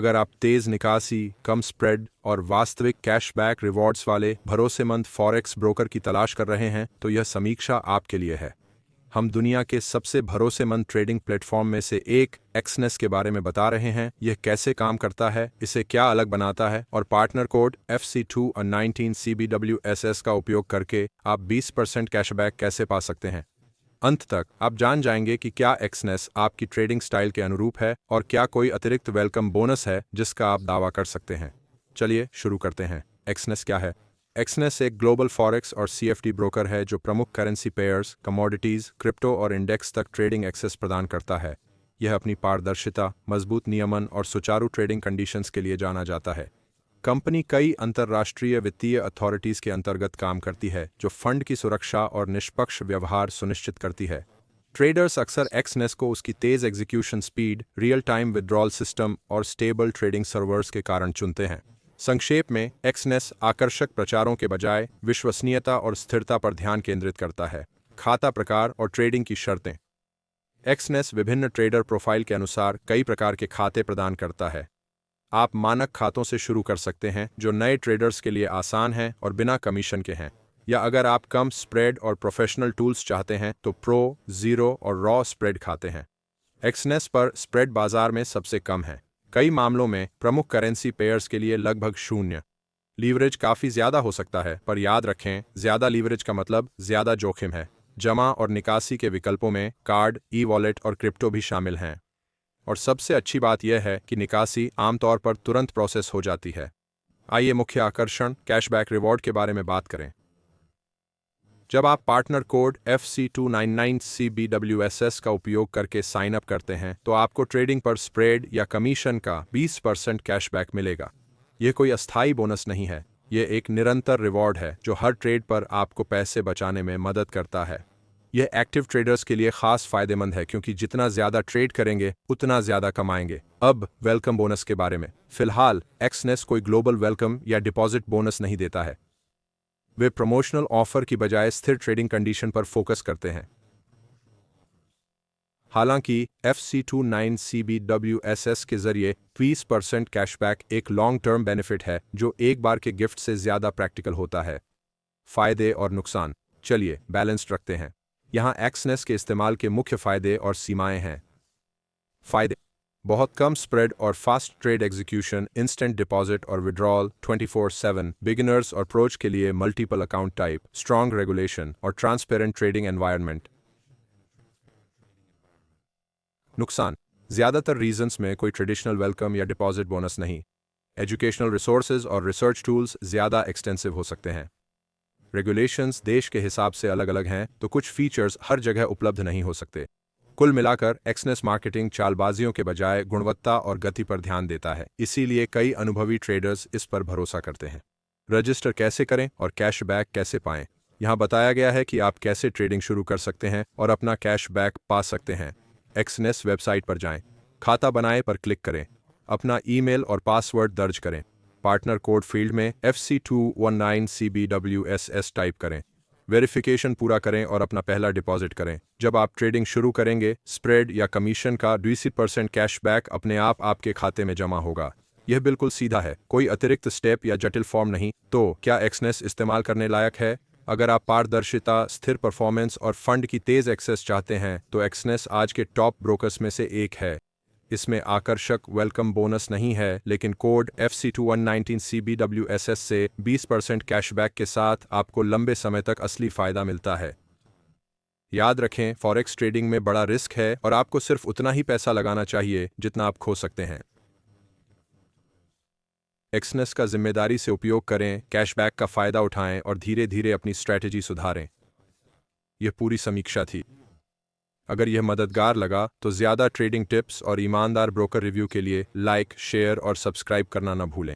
अगर आप तेज निकासी, कम स्प्रेड और वास्तविक कैशबैक रिवॉर्ड्स वाले भरोसेमंद फॉरेक्स ब्रोकर की तलाश कर रहे हैं तो यह समीक्षा आपके लिए है। हम दुनिया के सबसे भरोसेमंद ट्रेडिंग प्लेटफॉर्म में से एक एक्सनेस के बारे में बता रहे हैं। यह कैसे काम करता है, इसे क्या अलग बनाता है और पार्टनर कोड FC219 CBWSS का उपयोग करके आप 20% कैशबैक कैसे पा सकते हैं। अंत तक आप जान जाएंगे कि क्या एक्सनेस आपकी ट्रेडिंग स्टाइल के अनुरूप है और क्या कोई अतिरिक्त वेलकम बोनस है जिसका आप दावा कर सकते हैं। चलिए शुरू करते हैं। एक्सनेस क्या है? एक्सनेस एक ग्लोबल फॉरेक्स और CFD ब्रोकर है जो प्रमुख करेंसी पेयर्स, कमोडिटीज, क्रिप्टो और इंडेक्स तक ट्रेडिंग एक्सेस प्रदान करता है। यह अपनी पारदर्शिता, मजबूत नियमन और सुचारू ट्रेडिंग कंडीशंस के लिए जाना जाता है। कंपनी कई अंतर्राष्ट्रीय वित्तीय अथॉरिटीज के अंतर्गत काम करती है जो फंड की सुरक्षा और निष्पक्ष व्यवहार सुनिश्चित करती है। ट्रेडर्स अक्सर एक्सनेस को उसकी तेज execution speed, real time withdrawal system और स्टेबल ट्रेडिंग सर्वर्स के कारण चुनते हैं। संक्षेप में, एक्सनेस आकर्षक प्रचारों के बजाय विश्वसनीयता और स्थिरता पर ध्यान केंद्रित करता है। खाता प्रकार और ट्रेडिंग की शर्तें। एक्सनेस विभिन्न ट्रेडर प्रोफाइल के अनुसार कई प्रकार के खाते प्रदान करता है। आप मानक खातों से शुरू कर सकते हैं जो नए ट्रेडर्स के लिए आसान हैं और बिना कमीशन के हैं, या अगर आप कम स्प्रेड और प्रोफेशनल टूल्स चाहते हैं तो प्रो, जीरो और रॉ स्प्रेड खाते हैं। एक्सनेस पर स्प्रेड बाजार में सबसे कम है, कई मामलों में प्रमुख करेंसी पेयर्स के लिए लगभग शून्य। लीवरेज काफ़ी ज़्यादा हो सकता है, पर याद रखें, ज़्यादा लीवरेज का मतलब ज़्यादा जोखिम है। जमा और निकासी के विकल्पों में कार्ड, ई-वॉलेट और क्रिप्टो भी शामिल हैं। और सबसे अच्छी बात यह है कि निकासी आमतौर पर तुरंत प्रोसेस हो जाती है। आइए मुख्य आकर्षण कैशबैक रिवॉर्ड के बारे में बात करें। जब आप पार्टनर कोड FC299 CBWSS का उपयोग करके साइन अप करते हैं तो आपको ट्रेडिंग पर स्प्रेड या कमीशन का 20% कैशबैक मिलेगा। यह कोई अस्थायी बोनस नहीं है, यह एक निरंतर रिवॉर्ड है जो हर ट्रेड पर आपको पैसे बचाने में मदद करता है। यह एक्टिव ट्रेडर्स के लिए खास फायदेमंद है क्योंकि जितना ज्यादा ट्रेड करेंगे उतना ज्यादा कमाएंगे। अब वेलकम बोनस के बारे में। फिलहाल एक्सनेस कोई ग्लोबल वेलकम या डिपॉजिट बोनस नहीं देता है। वे प्रमोशनल ऑफर की बजाय स्थिर ट्रेडिंग कंडीशन पर फोकस करते हैं। हालांकि FC29 CBWSS के जरिए 20% कैशबैक एक लॉन्ग टर्म बेनिफिट है जो एक बार के गिफ्ट से ज्यादा प्रैक्टिकल होता है। फायदे और नुकसान। चलिए बैलेंस्ड रखते हैं। यहाँ एक्सनेस के इस्तेमाल के मुख्य फायदे और सीमाएं हैं। फायदे: बहुत कम स्प्रेड और fast trade execution, instant deposit और विड्रॉल 24/7, बिगिनर्स और प्रोज के लिए multiple account type, strong regulation और ट्रांसपेरेंट ट्रेडिंग एनवायरनमेंट। नुकसान: ज्यादातर रीजन्स में कोई ट्रेडिशनल वेलकम या डिपॉजिट बोनस नहीं। एजुकेशनल रिसोर्सेज और रिसर्च टूल्स ज्यादा एक्सटेंसिव हो सकते हैं। रेगुलेशंस देश के हिसाब से अलग अलग हैं तो कुछ फीचर्स हर जगह उपलब्ध नहीं हो सकते। कुल मिलाकर एक्सनेस मार्केटिंग चालबाजियों के बजाय गुणवत्ता और गति पर ध्यान देता है, इसीलिए कई अनुभवी ट्रेडर्स इस पर भरोसा करते हैं। रजिस्टर कैसे करें और कैशबैक कैसे पाएं? यहाँ बताया गया है कि आप कैसे ट्रेडिंग शुरू कर सकते हैं और अपना कैशबैक पा सकते हैं। एक्सनेस वेबसाइट पर जाएं, खाता बनाएं पर क्लिक करें, अपना ईमेल और पासवर्ड दर्ज करें, पार्टनर कोड फील्ड में FC219 CBWSS टाइप करें, वेरिफिकेशन पूरा करें और अपना पहला डिपॉजिट करें। जब आप ट्रेडिंग शुरू करेंगे, स्प्रेड या कमीशन का 20% कैशबैक अपने आप आपके खाते में जमा होगा। यह बिल्कुल सीधा है, कोई अतिरिक्त स्टेप या जटिल फॉर्म नहीं। तो क्या एक्सनेस इस्तेमाल करने लायक है? अगर आप पारदर्शिता, स्थिर परफॉर्मेंस और फंड की तेज एक्सेस चाहते हैं तो एक्सनेस आज के टॉप ब्रोकर्स में से एक है। इसमें आकर्षक वेलकम बोनस नहीं है, लेकिन कोड FC219 CBWSS से 20% कैशबैक के साथ आपको लंबे समय तक असली फायदा मिलता है। याद रखें, फॉरेक्स ट्रेडिंग में बड़ा रिस्क है और आपको सिर्फ उतना ही पैसा लगाना चाहिए जितना आप खो सकते हैं। एक्सनेस का जिम्मेदारी से उपयोग करें, कैशबैक का फायदा उठाएं और धीरे धीरे अपनी स्ट्रैटेजी सुधारें। यह पूरी समीक्षा थी। अगर यह मददगार लगा तो ज़्यादा ट्रेडिंग टिप्स और ईमानदार ब्रोकर रिव्यू के लिए लाइक, शेयर और सब्सक्राइब करना न भूलें।